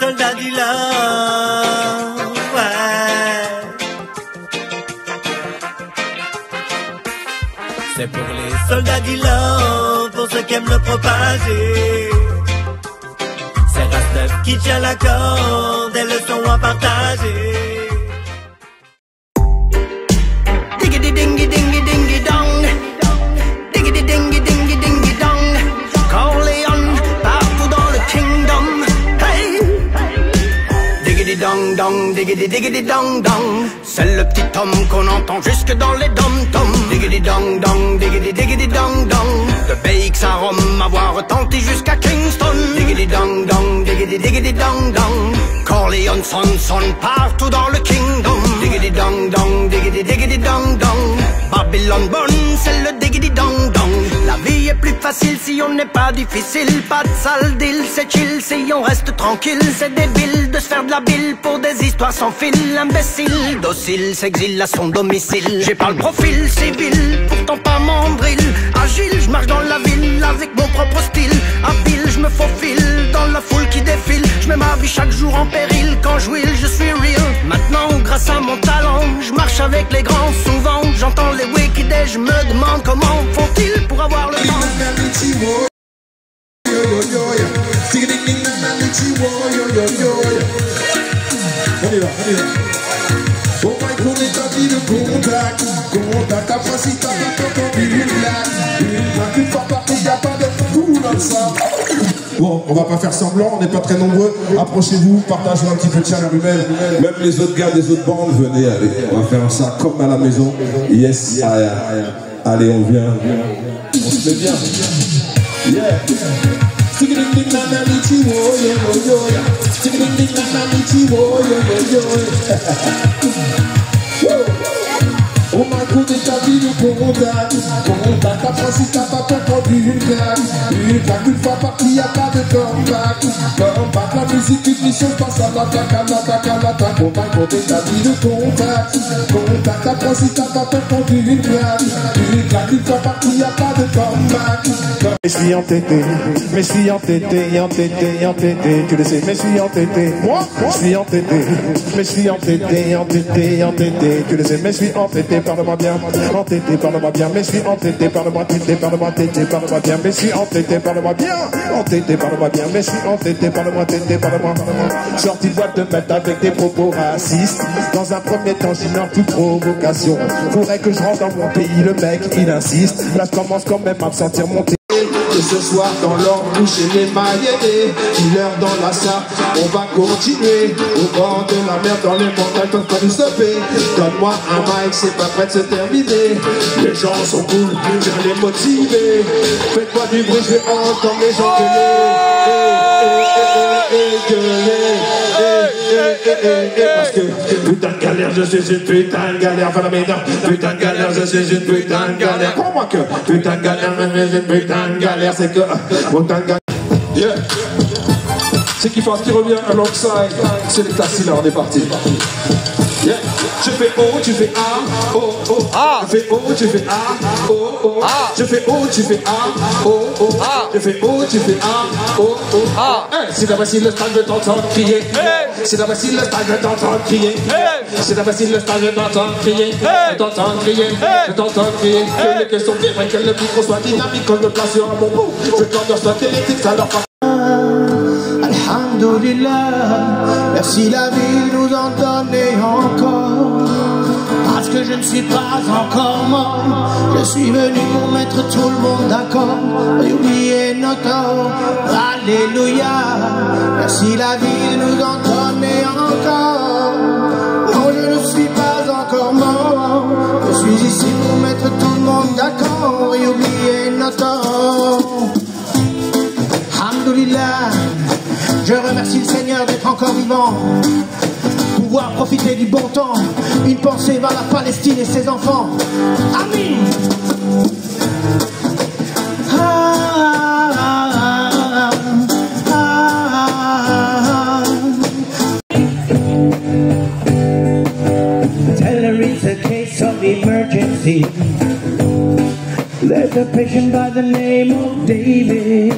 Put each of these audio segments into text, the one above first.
soldats du love, ouais. C'est pour les soldats du love, pour ceux qui aiment le propager. C'est Rastef qui tient la corde, des leçons à partager. Diggity dingy dingy dingy dong, diggity dingy dingy dingy dong. Corleone partout dans le kingdom. Hey, diggity dong dong, diggity dong dong. C'est le petit homme qu'on entend jusque dans les dom-toms. Diggity dong dong, diggity dong dong. De BX à Rome, avoir retenti jusqu'à Kingston. Diggity dong dong, diggity dong dong. Corleone son partout dans le kingdom. Diggity dong dong, diggity dong dong. Babylone bonne, c'est le diggity dong dong. La vie est plus facile si on n'est pas difficile. Pas de sale deal, c'est chill si on reste tranquille. C'est débile de se faire de la bile pour des histoires sans fil. Imbécile, docile, s'exile à son domicile. J'ai pas le profil civil, pourtant pas mandril. Agile, je marche dans la ville avec mon propre style. Habile, je me faufile dans la foule qui défile. Je mets ma vie chaque jour en péril. Quand je will, je suis real. Maintenant, grâce à mon talent, je marche avec les grands. Souvent, j'entends les wicked et je me demande comment font-ils pour avoir le temps. On y va. Oh my God, on établit le contact. Contact, après si t'as pas entendu une blague, une fois par il n'y a pas de fou dans ça. Bon, on va pas faire semblant, on n'est pas très nombreux. Approchez-vous, partagez un petit peu de chaleur humaine. Même les autres gars des autres bandes, venez, allez. On va faire ça comme à la maison. Yes, allez, on vient. On se met bien. Yeah. Oh my God, établi le contact. Contact, après si t'as pas entendu une claque. Une fois partie, y'a pas de comeback. Comeback, la musique, une mission, je passe à l'attaque. Oh my God, établi le contact. Contact, après si t'as pas entendu une claque. Une fois partie, y'a pas de comeback. Je suis entêté, mais je suis entêté, tu le sais, mais je suis entêté. Moi, je suis entêté, mais je suis entêté, tu le sais, mais je suis entêté, parle-moi bien, entêté, parle-moi bien, mais je suis entêté, parle-moi bien, mais je suis entêté, parle-moi bien, entêté, parle-moi bien, mais je suis entêté, parle-moi, parle-moi. Sorti de boîte de mettre avec des propos racistes. Dans un premier temps, j'ignore toute provocation. Faudrait que je rentre dans mon pays, le mec, il insiste. Là, je commence quand même à me sentir monter. Et ce soir dans l'or boucher les maillettés, dealer dans la salle, on va continuer. Au bord de la mer, dans les montagnes, peuvent pas nous stopper. Donne-moi un mic, c'est pas prêt de se terminer. Les gens sont cool, je vais les motiver. Faites-moi du bruit, je vais entendre les gens gueuler. Parce que putain de galère, je suis une putain de galère. Voilà mes dents, putain de galère, je suis une putain de galère. Crois-moi que putain de galère, je suis une putain de galère. C'est que putain de galère. Yeah. C'est qui fasse qui revient alongside. C'est les tassis là, on est parti. Yeah. Je fais O, tu fais A, O, O. Je fais O, tu fais A, O, O. Je fais O, tu fais A, O, O. Je fais O, tu fais A, O, O. C'est la facile le stade de t'entendre crier. C'est la facile le stade de t'entendre crier. C'est la facile le stade de t'entendre crier. De t'entendre crier, de t'entendre crier. Que les questions viennent, que le micro soit dynamique, qu'on me place sur un bon bout. Je t'en soit télétique, ça leur passe. Alhamdulillah, merci la vie nous en donner encore. Parce que je ne suis pas encore mort, je suis venu pour mettre tout le monde d'accord et oublier nos torts. Alléluia, merci la vie nous en donner encore. Non, je ne suis pas encore mort, je suis ici pour mettre tout le monde d'accord et oublier nos torts. Alhamdulillah, je remercie le Seigneur d'être encore vivant, pouvoir profiter du bon temps, une pensée vers la Palestine et ses enfants. Amen. Tell her it's a case of emergency. There's a patient by the name of David.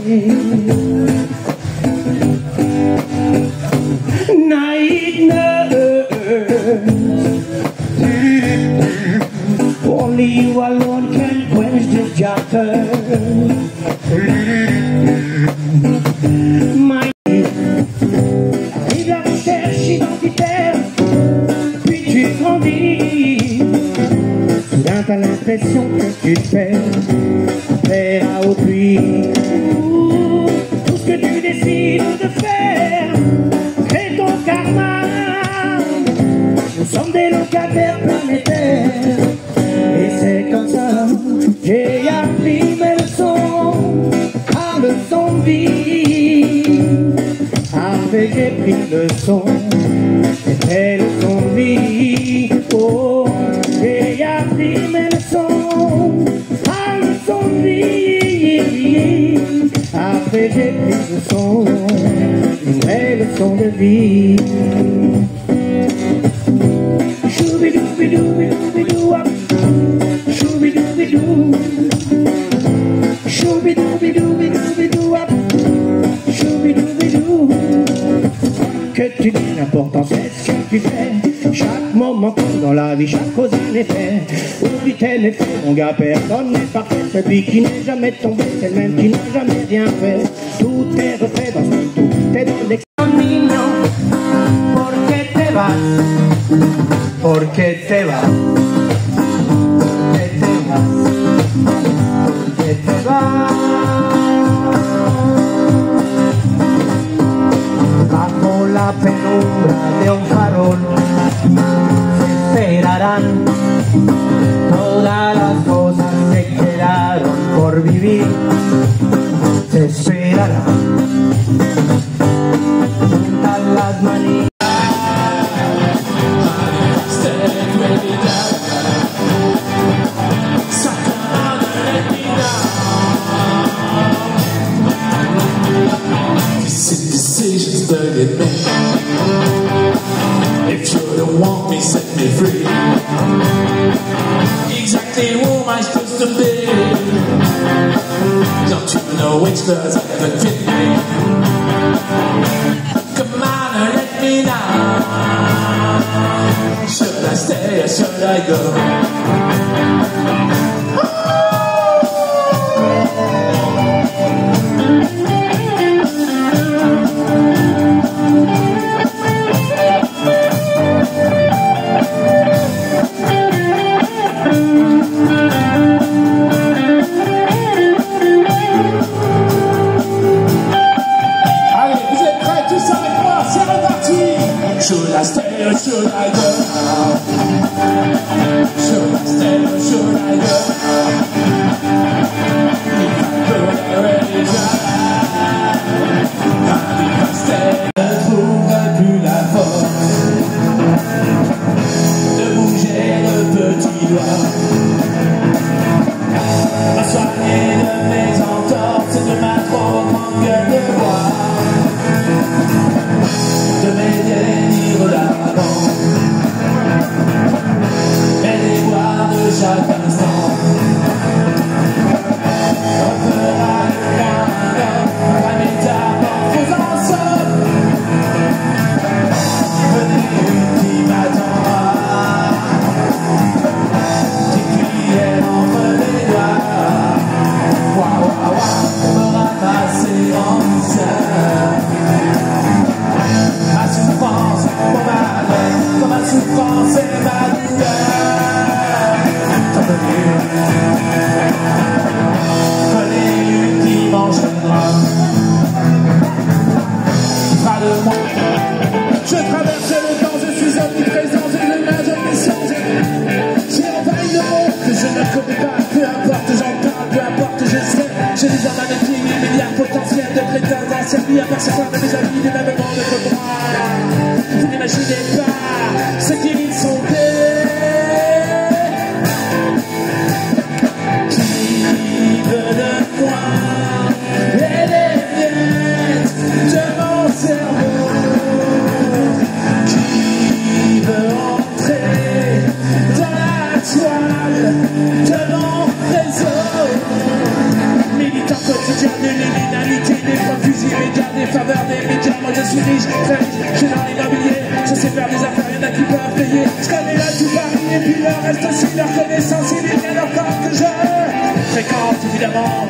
t'as l'impression que tu te perds au puits. Tout ce que tu décides de faire est ton karma. Nous sommes des locataires planétaires. Et c'est comme ça, j'ai appris mes leçons, leçon de vie. Après j'ai pris leçon, c'était leçon de vie. Oh, j'ai appris mes leçons, leçon de vie. Après j'ai pris leçon, une vraie leçon de vie. Choubidoubidou, choubidoubidou, choubidoubidou, choubidoubidou. Que tu dis, l'important c'est ce que tu fais. Chaque moment compte dans la vie, chaque cause un effet. Oublie tel effet, mon gars, personne n'est parfait. Celui qui n'est jamais tombé, c'est le même qui n'a jamais rien fait. Tout est refait dans ce monde, tout est dans l'excès. Niño, ¿por qué te vas? ¿Por qué te vas? ¿Por qué te vas? ¿Por qué te vas? Bajo la penumbra de un farol se esperarán todas las cosas que quedaron por vivir. Se esperarán juntas las manillas. Decisions burden me. If you don't want me, set me free. Exactly who am I supposed to be? Don't you know which clothes I haven't fit me? Come on and let me know. Should I stay or should I go? Should I stay or should I go? Should I stay or should I go? If I go, I already tried. If I stay, je ne trouverai plus la force de bouger le petit doigt. À soigner de mes entorses et de ma trop grande gueule de bois. De mes délires d'avant, et les voir de chaque instant. On fera le point la métamorphose en somme. Venez une qui m'attendra, qui cuillère entre les doigts. Waouh, waouh, waouh, me ramasser en douceur. Ma souffrance, mon malheur, comme ma souffrance et ma douleur. Tant de mieux, prenez une qui m'enchaînera, qui fera de moi. Je traverse le temps, je suis omniprésent, j'ai le main de mes sens. J'ai envahi le monde que je ne connais pas, peu importe, j'en parle, peu importe, je sais. J'ai déjà magnétisé 8 milliards potentiels de crétins d'anciens vies à faire certains de mes amis, des mêmes mondes de droit. Vous n'imaginez pas ce qu'ils sont qui veut de moi et les miettes de mon cerveau, qui veut entrer dans la toile de mon réseau. Militant quotidien de l'illégalité, des fois fusils médias, des faveurs des médias. Moi je suis riche, très riche, je suis dans l'immobilier. Je sais faire des affaires, y'en a qui peuvent payer. Je connais là tout Paris et puis le reste aussi. Leur connaissance, il est bien leur corps que je fréquente évidemment.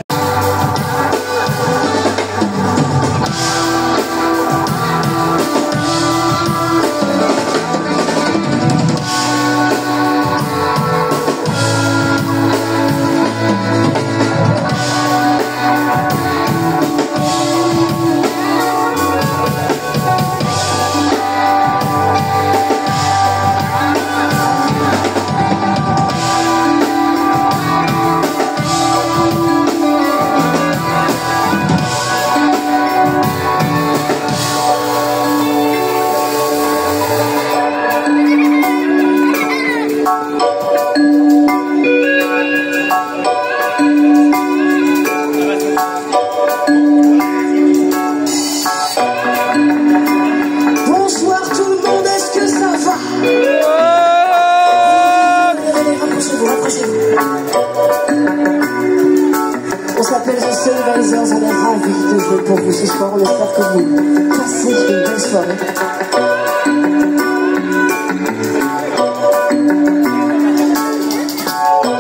j'espère que vous passez une belle soirée.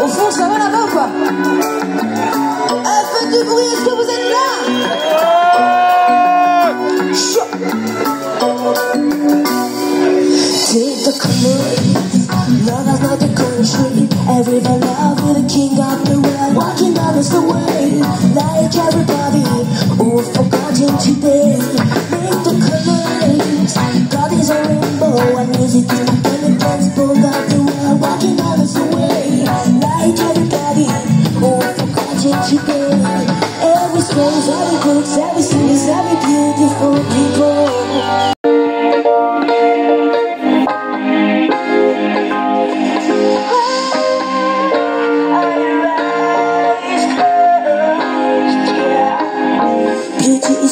Au fond, ça va là-bas ou quoi? Faites du bruit, est-ce que vous êtes là? Take the command, love is not the country. Everybody love with the king of the world. Walking down is the way, like everybody who forgotten today. Make the colors, God is a rainbow, and music is the only principle of the world. Walking down is the way, like everybody who forgotten today. Every song's, every books, every series, every beautiful people.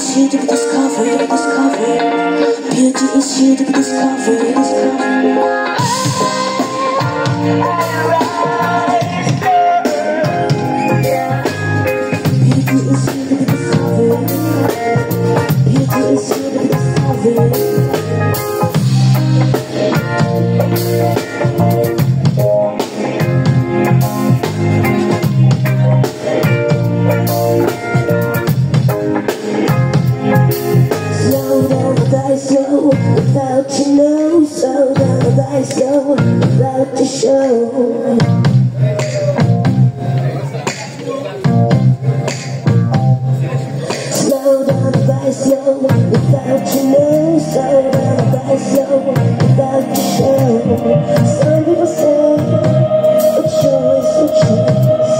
To be discovered, discovered. Beauty is here to be discovered, discovered. Beauty is here to be discovered. Beauty is here to be discovered. Slow, without to know, slow down by slow, without to show. Slow down by slow, without to know, slow down by slow, without to show. Some people say, a choice, a choice.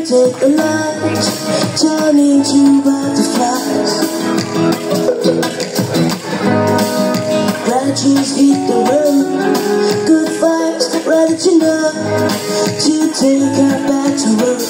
Take the light, turn into butterflies. Bad trees hit the road, good vibes, ready to know, to take her back to work.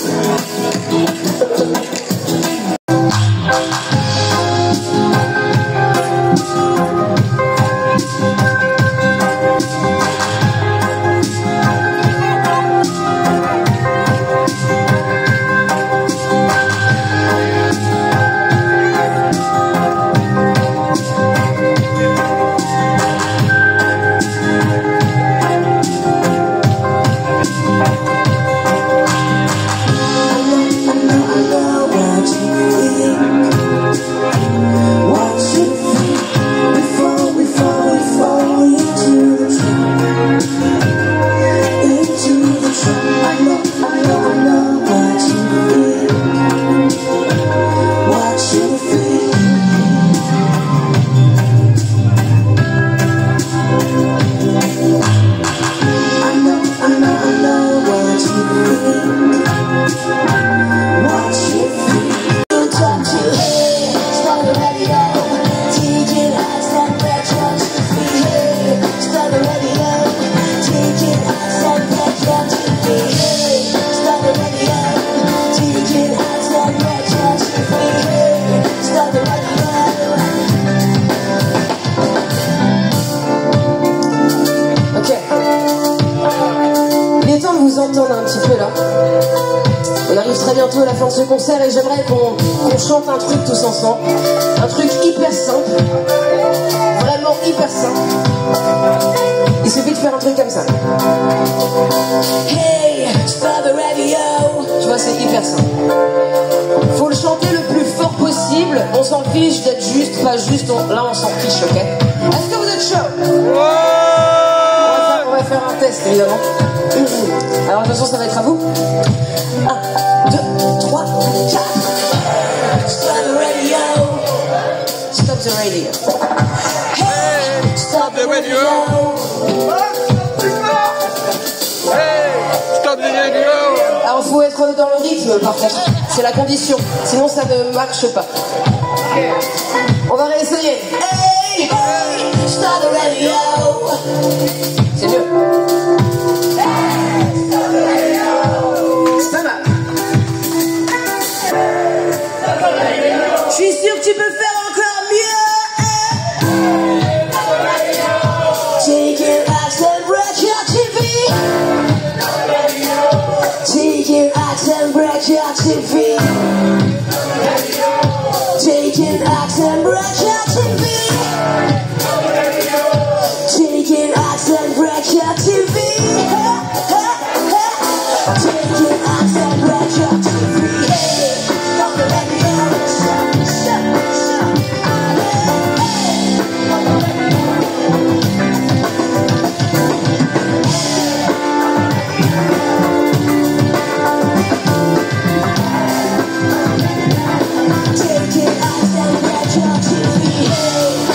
bientôt la fin de ce concert et j'aimerais qu'on chante un truc tous ensemble. Un truc hyper simple. Vraiment hyper simple. Il suffit de faire un truc comme ça. Hey, stop the radio. Tu vois, c'est hyper simple. Faut le chanter le plus fort possible. On s'en fiche d'être juste, pas juste. Là, on s'en fiche, ok? Est-ce que vous êtes chaud? On va faire un test, évidemment. Alors, attention, ça va être à vous. 1, 2, 3, 4. Stop the radio. Stop the radio. Hey, stop the radio. Hey, stop the radio. Alors, faut être dans le rythme, par contre. C'est la condition. Sinon, ça ne marche pas. On va réessayer. Hey, hey, stop the radio. C'est mieux. C'est pas mal. Je suis sûr que tu peux faire encore mieux. Taking accent, break your TV. Taking accent, break your TV. Taking accent, break your TV. Taking accent, break your TV. Taking accent, break your TV. Stop the radio. Stop. Taking accent, break your TV.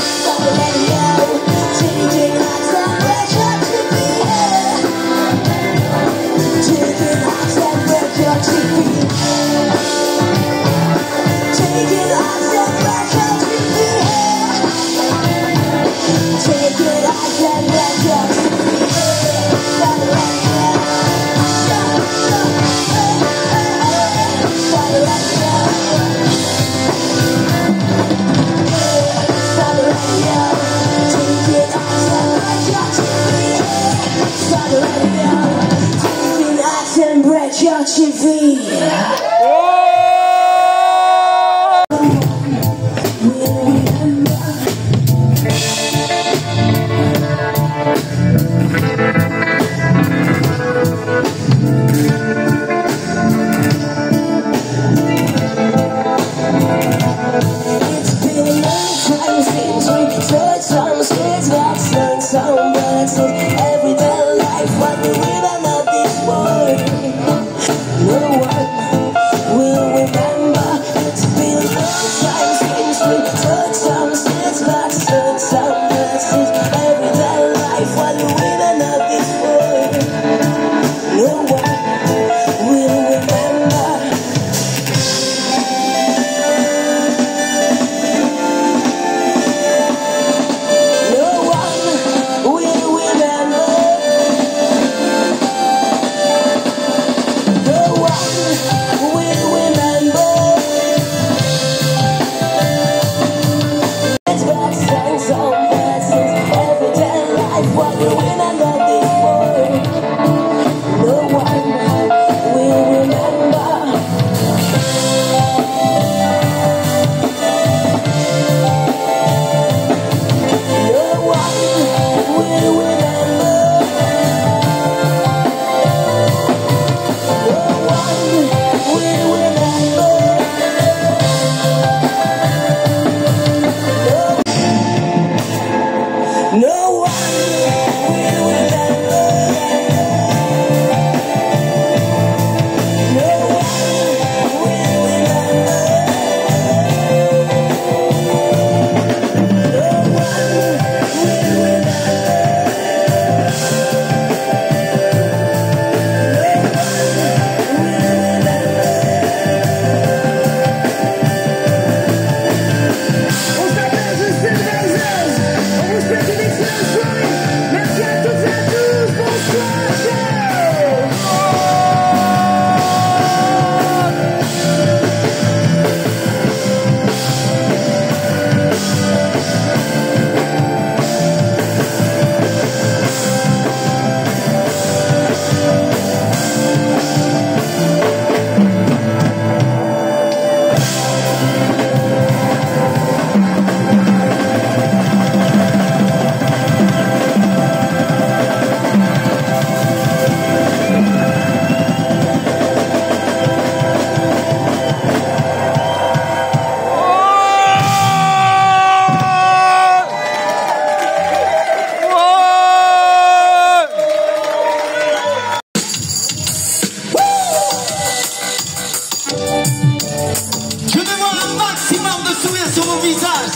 au visage.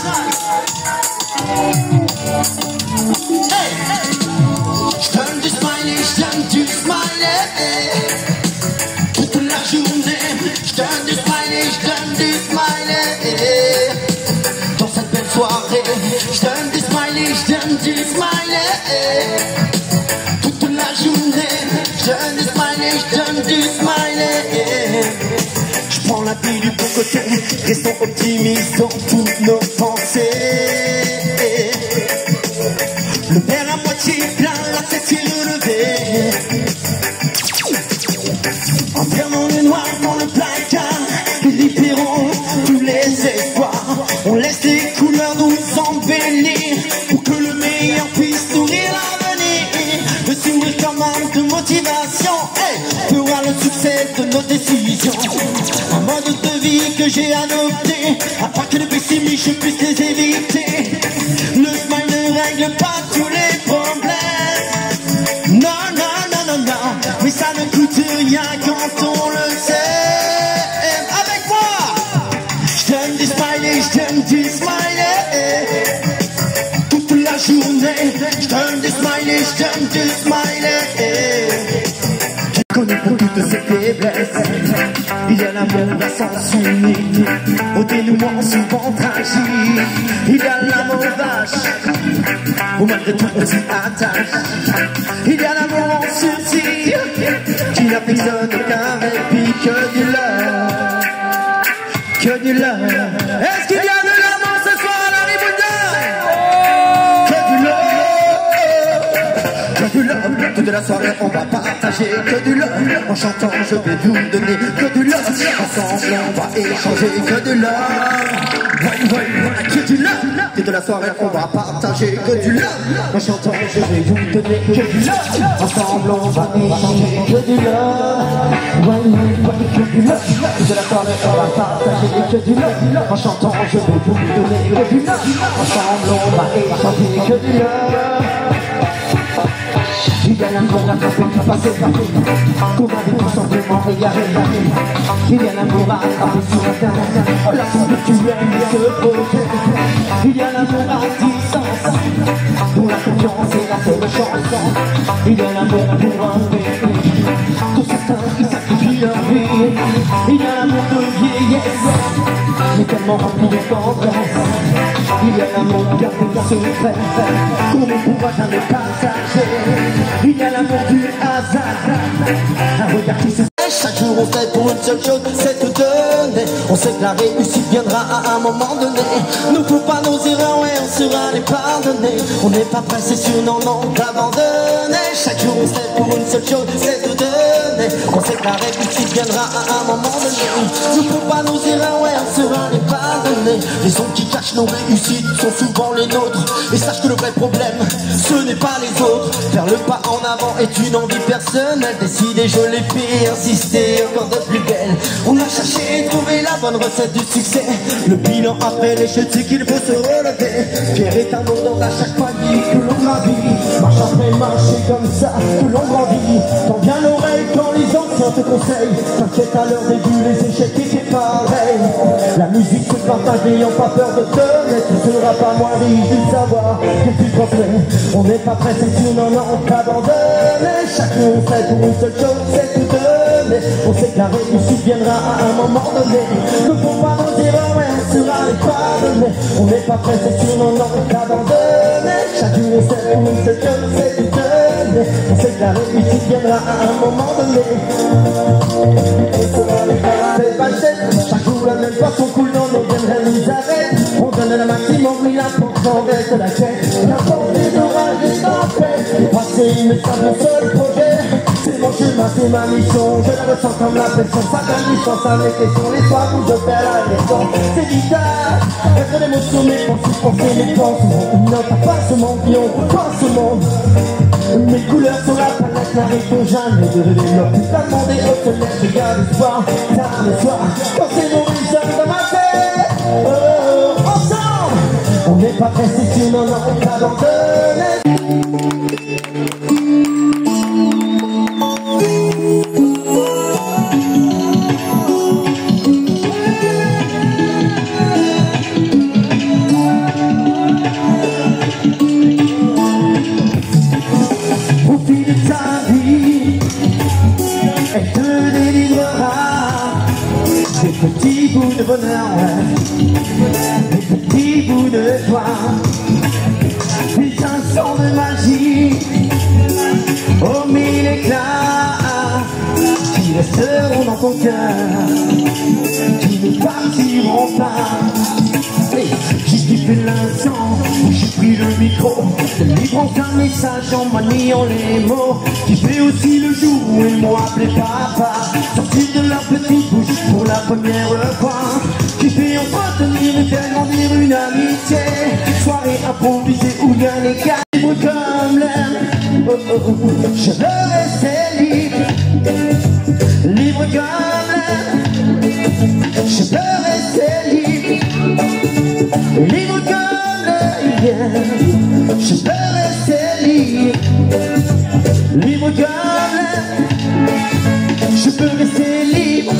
Hey, je donne du smiley, je donne du smiley. Toute la journée, je donne du smiley, je donne du smiley. Dans cette belle soirée, je donne du smiley, je donne du smiley. Toute la journée, je donne du smiley, je donne du smiley. Je prends la vie du bon côté, restons optimistes dans toutes nos pensées. Le verre à moitié plein, la tête est relevée. Enfermons le noir dans le placard et libérons tous les espoirs. On laisse les couleurs nous embellir pour que le meilleur puisse nourrir l'avenir. Le sourire comme arme de motivation, hey, fera le succès de nos décisions. Un mode de vie que j'ai adopté afin que les pessimistes je puisse les éviter. Le smile ne règle pas tous les problèmes. Non, non, non, non, non, mais ça ne coûte rien quand on le sait. Avec moi, je donne du smiley, je donne du smiley. Toute la journée, je donne du smiley, je donne du smiley. Connu pour toutes ses faiblesses, il y a l'amour à sens unique, au dénouement souvent tragique. Il y a l'amour vache, où malgré tout on s'y attache. Il y a l'amour en sursis, qui n'affectionne aucun répit que du love, que du love. Est-ce qu'il y a de l'amour ce soir à la Riboudaille? Que du love, que du love. Toute la soirée on va partager que du love. En chantant je vais vous donner que du love. Ensemble on va échanger que du love. Que du love. Toute la soirée on va partager que du love. En chantant je vais vous donner que du love. Ensemble on va échanger que du love. Que du love. Toute la soirée on va partager que du love. En chantant je vais vous donner que du love. Ensemble on va échanger que du love. Il y a l'amour à passer partout, qu'on va tout simplement égarer. Il y a l'amour à attraper sur internet, la façon que tu aimes ce projet. Il y a l'amour à distance, pour la confiance et la seule chance. Il y a l'amour pour un bébé, pour certains qui sacrifient leur vie. Il y a l'amour de vieillesse, mais tellement rempli de tendresse. Il y a l'amour gardé dans ce secret, qu'on ne pourra jamais partager. Il y a l'amour du hasard, un regard qui se... Chaque jour on fait pour une seule chose, c'est tout donner. On sait que la réussite viendra à un moment donné. Ne faut pas nos erreurs, ouais, on sera les pardonner. On n'est pas pressé sur non, non, d'abandonner. Chaque jour on fait pour une seule chose, c'est tout donner. On sait que la réussite viendra à un moment donné. Ne faut pas nos erreurs, ouais, on sera les pardonner. Les ondes qui cachent nos réussites sont souvent les nôtres. Et sache que le vrai problème, ce n'est pas les autres. Faire le pas en avant est une envie personnelle. Décider, je l'ai fait, insister, encore de plus belle. On a cherché et trouvé la bonne recette du succès. Le bilan après l'échec, c'est qu'il faut se relever. Pierre est un monde à chaque palier que l'on gravit. Marche après marche, c'est comme ça que l'on grandit. Tends bien l'oreille quand les anciens te conseillent. T'inquiète, à leur début, les échecs étaient pareils. La musique se partage, n'ayant pas peur de te mettre. Tu seras pas moins riche de savoir que tu transmets. On n'est pas pressé sur non, non, on t'abandonne. Chacun fait pour une seule chose, c'est tout donner. On sait que la réussite viendra à un moment donné. Ne faut pas nos erreurs, ouais, on sera les pardonner. On n'est pas pressé sur non, non, on t'abandonne. Chacun fait pour une seule chose, c'est tout donner. On sait que la réussite viendra à un moment donné. C'est pas le tête, chaque jour la même façon coule dans nos veines, rien nous arrête. On donne le maximum, oui, l'important reste la quête. N'importe les orages et tempêtes, passer une étape, le seul projet. C'est mon chemin, c'est ma mission, je la ressens comme la pression. Ça donne du sens à mes questions, les soirs où je perds la leçon. C'est bizarre, être l'émotion, mes pensées, penser mes pensements. Une note à passe mon pion, passe ce monde. Mes couleurs sur la palette n'arrêtent jamais de rêver. L'homme tout à demander au soleil, je garde espoir. Tard le soir, quand c'est mon visage dans ma tête. Oh, ensemble, on n'est pas pressé sur non, non, on t'abandonne. des petits bouts de toi, des instants de magie, aux mille éclats, qui resteront dans ton cœur, qui ne partiront pas. J'ai kiffé l'instant où j'ai pris le micro, de libre un message en maniant les mots. J'ai fait aussi le jour où ils m'ont appelé papa, sorti de leur petite bouche pour la première fois. J'ai fait entretenir et faire grandir une amitié, soirée improvisée où bien les gars libre comme l'air. Oh, oh, oh. Je veux rester libre, libre comme l'air. Je veux rester libre, libre comme l'air. Je veux rester libre, libre comme l'air. Je peux rester libre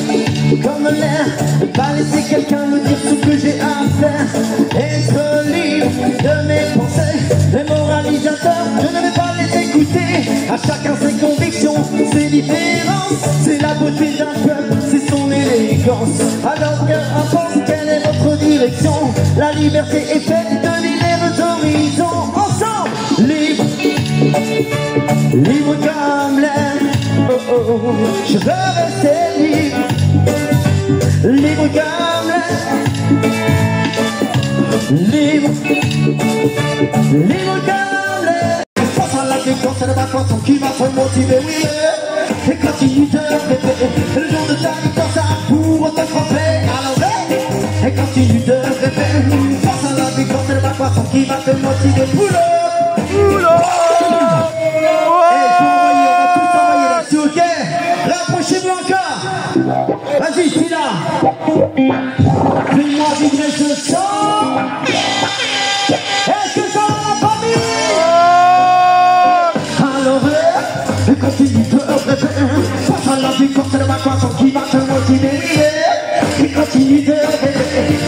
comme l'air, ne pas laisser quelqu'un me dire ce que j'ai à faire. Être libre de mes pensées, les moralisateurs, je ne vais pas les écouter. À chacun ses convictions, ses différences. C'est la beauté d'un peuple, c'est son élégance. Alors que importe quelle est votre direction, la liberté est faite de divers horizons. Ensemble, libre, libre comme l'air. Oh, oh, oh. Je veux rester libre, libre comme l'air. Libre, libre comme l'air. Pense à la défense, c'est ma façon qui va te motiver, oui. Et continue de rêver, le jour de ta victoire, ça pour te frapper à l'envers. Et continue de rêver, pense à la victoire, c'est ma façon qui va te motiver, boulot, boulot. Ok, rapprochez-vous encore. Vas-y, Sina. Fais-moi vibrer ce son. Est-ce que ça va, la famille? Alors, continue de rêver. Face à la victoire, c'est ma façon qui va te motiver. Et continue de rêver.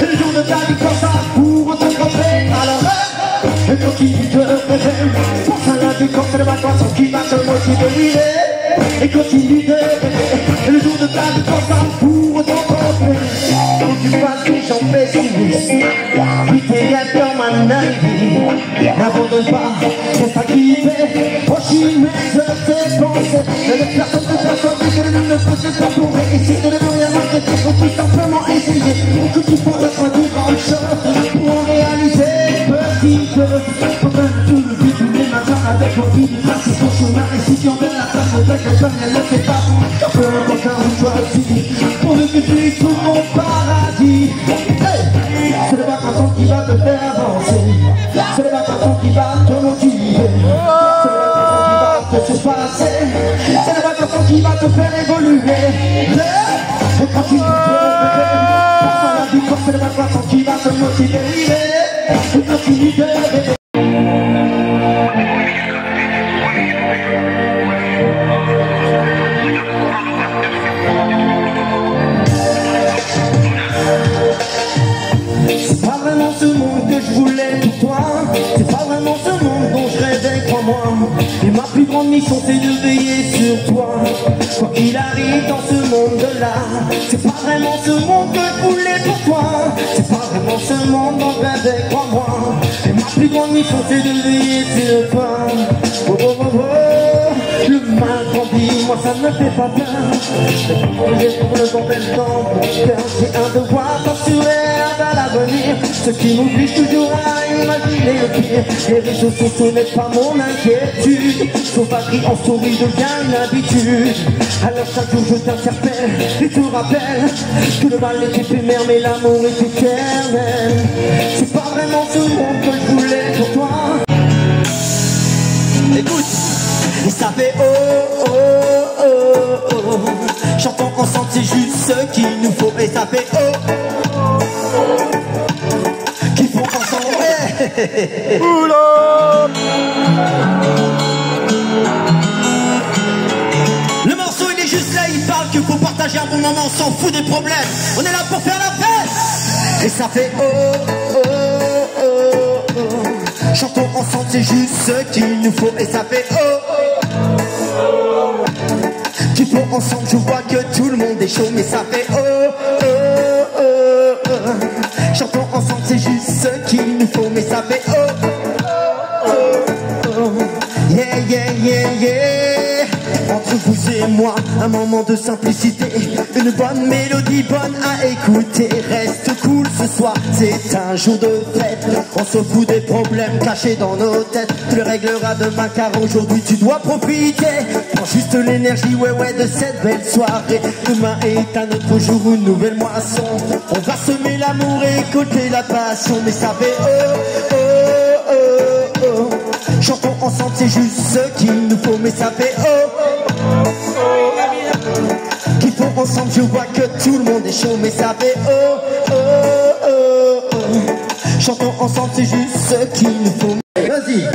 Le jour de ta victoire, ça pour te frapper. Alors, continue de rêver. Face à la victoire, c'est ma façon qui va te motiver. Et continue de rêver, le jour de ta victoire, ça pour t'en tromper. Quand tu passes les gens pessimistes, qui t'égale comme un navire, n'abandonne pas, c'est ça qui fait. Prochimèse tes pensées, ne laisse personne te persuader que le monde ne peut se pas pour essayer de ne rien manquer. Faut tout simplement essayer, pour que tu pourras être de grandes choses, pour en réaliser petit peu. Faut que tout le but tous les matins avec envie de tracer son chemin, et si tu en donnes la place, avec le temps, elle ne fait pas. Peu importe un choisi, pourvu que tu trouves mon paradis. Hey, c'est le vacances qui va te faire avancer, c'est le vacances qui va te motiver, c'est le vacances qui va te passer, c'est le vacances qui va te faire évoluer. Et quand tu te rêver, pense à la victoire, c'est le vacances qui va te motiver. Et continue de rêver. C'est pas vraiment ce monde que je voulais pour toi, c'est pas vraiment ce monde dont je rêvais, crois-moi. Et ma plus grande mission c'est de veiller sur toi, quoi qu'il arrive dans ce monde-là. C'est pas vraiment ce monde que je voulais pour toi, c'est pas vraiment ce monde dont je rêvais, crois-moi. Et ma plus grande mission c'est de veiller sur toi. Oh, oh, oh, oh. Le mal grandit, moi ça ne me fait pas peur. J'ai pour le bon bel temps, j'ai un devoir d'assurer à l'avenir. Ce qui m'oblige toujours à imaginer le pire. Les réseaux sociaux n'est pas mon inquiétude, sauvagerie en souris devient une habitude. Alors chaque jour je t'interpelle et te rappelle que le mal est éphémère mais l'amour est éternel. C'est pas vraiment ce monde que je voulais pour toi. Écoute, et ça fait oh oh oh oh. Chantons ensemble, c'est juste ce qu'il nous faut. Et ça fait oh qu'il faut ensemble. Le morceau il est juste là, il parle qu'il faut partager un bon moment, on s'en fout des problèmes. On est là pour faire la fête. Et ça fait oh oh oh oh. Chantons ensemble, c'est juste ce qu'il nous faut. Et ça fait oh qu'il faut ensemble, je vois que tout le monde est chaud. Mais ça fait oh oh oh. Chantons ensemble, c'est juste ce qu'il nous faut. Mais ça fait oh, oh, oh. Yeah, yeah, yeah, yeah. Entre vous et moi, un moment de simplicité, une bonne mélodie bonne à écouter. Reste cool ce soir, c'est un jour de fête. On se fout des problèmes cachés dans nos têtes. Tu le régleras demain car aujourd'hui tu dois profiter. Prends juste l'énergie, ouais ouais, de cette belle soirée. Demain est un autre jour, une nouvelle moisson. On va semer l'amour et écouter la passion. Mais ça fait oh, oh, oh, oh. Chantons ensemble, c'est juste ce qu'il nous faut. Mais ça fait oh, qu'il faut ensemble, je vois que tout le monde est chaud. Mais ça fait oh, oh, oh, oh. Chantons ensemble, c'est juste ce qu'il nous faut. Vas-y.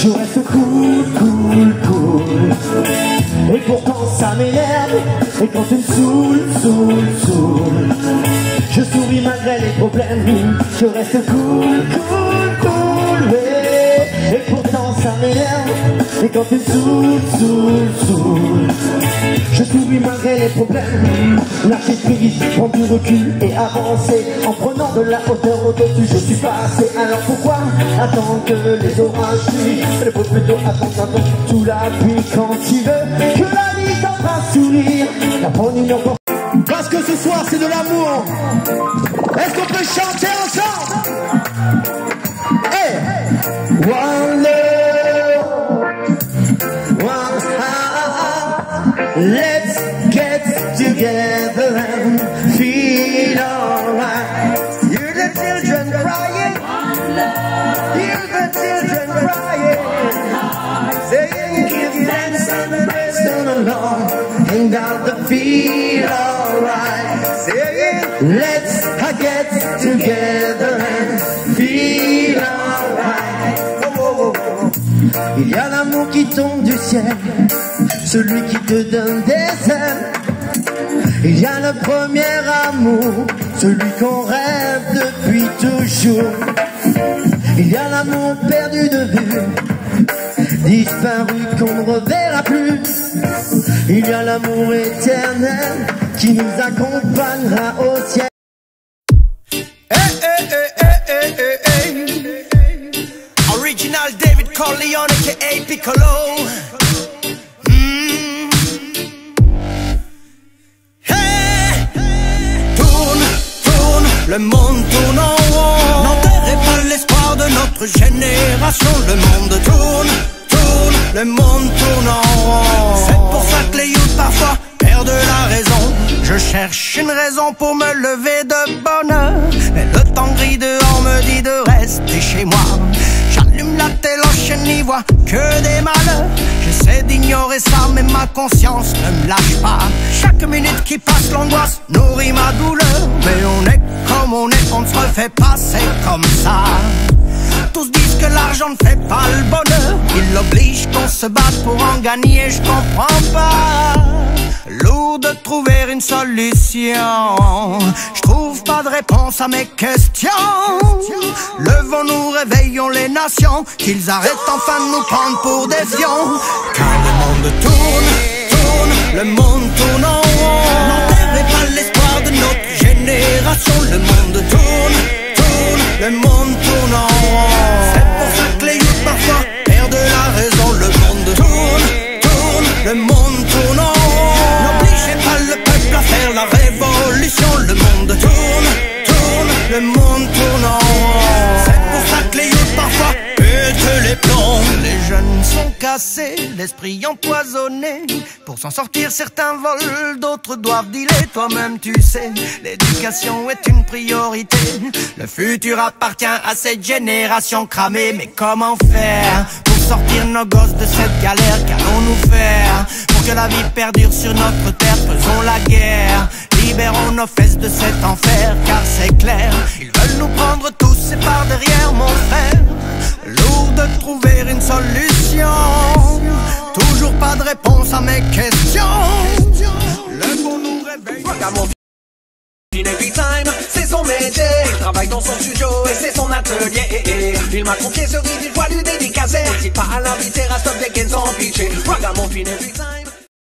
Je reste cool, cool, cool. Et pourtant ça m'énerve. Et quand tu me saoules, je souris malgré les problèmes. Je reste cool, cool, cool, ouais. Et pourtant ça m'énerve. Et quand tu me saoules, je souris malgré les problèmes. Lâcher prise, prendre du recul et avancer. En prenant de la hauteur au-dessus, je suis passé. Alors pourquoi attendre que les orages fuient? Le faut plutôt attendre sous la pluie quand tu veux que la vie t'en fasse sourire. La prendre une encore. Parce que ce soir c'est de l'amour. Est-ce qu'on peut chanter ensemble? Hey! One love, one heart. Let's get together and feel alright. Hear the children crying. Hear the children crying. Saying give thanks and rest on the Lord. Hang out the feel alright. Saying let's get together and feel alright. Oh, oh, oh. Il y a l'amour qui tombe du ciel, celui qui te donne des ailes. Il y a le premier amour, celui qu'on rêve depuis toujours. Il y a l'amour perdu de vue, disparu qu'on ne reverra plus. Il y a l'amour éternel qui nous accompagnera au ciel. Hey, hey, hey, hey, hey, hey. Original David Corleone aka Piccolo. Le monde tourne en rond. N'enterrez pas l'espoir de notre génération. Le monde tourne, tourne, le monde tourne en rond. C'est pour ça que les youths parfois perdent la raison. Je cherche une raison pour me lever de bonne heure, mais le temps gris dehors me dit de rester chez moi. J'allume la télé, enchaîne, n'y vois que des malheurs. J'essaie d'ignorer ça, mais ma conscience ne me lâche pas. Chaque minute qui passe, l'angoisse nourrit ma douleur. Mais on est comme on est, on ne se refait pas, c'est comme ça. Tous disent que l'argent ne fait pas le bonheur. Ils obligent qu'on se batte pour en gagner, je comprends pas. Lourd de trouver une solution. Je trouve pas de réponse à mes questions. Levons-nous, réveillons les nations, qu'ils arrêtent enfin de nous prendre pour des fions. Car le monde tourne, tourne, le monde tourne en rond. N'enterrez pas l'espoir de notre génération. Le monde tourne, tourne, le monde tourne en rond. C'est pour ça que les youths parfois perdent la raison. Le monde tourne, tourne, le monde tourne en rond. N'obligez pas le peuple à faire la révolution. Le monde tourne, tourne, le monde tourne en rond. C'est pour ça que les youths parfois pètent les plombs. Les jeunes sont cassés, l'esprit empoisonné. Pour s'en sortir, certains volent, d'autres doivent dealer. Toi-même tu sais, l'éducation est une priorité. Le futur appartient à cette génération cramée. Mais comment faire pour sortir nos gosses de cette galère? Qu'allons-nous faire pour que la vie perdure sur notre terre? Faisons la guerre, libérons nos fesses de cet enfer. Car c'est clair, ils veulent nous prendre tous et par derrière, mon frère. Lourd de trouver une solution, toujours pas de réponse à mes questions. Le bon nous réveille. Every time, c'est son métier. Il travaille dans son studio et c'est son atelier. Il m'a confié ce riff, il doit lui dédicacer. N'hésite pas à l'inviter à stop des gains en pitcher. Ragamuffin every time.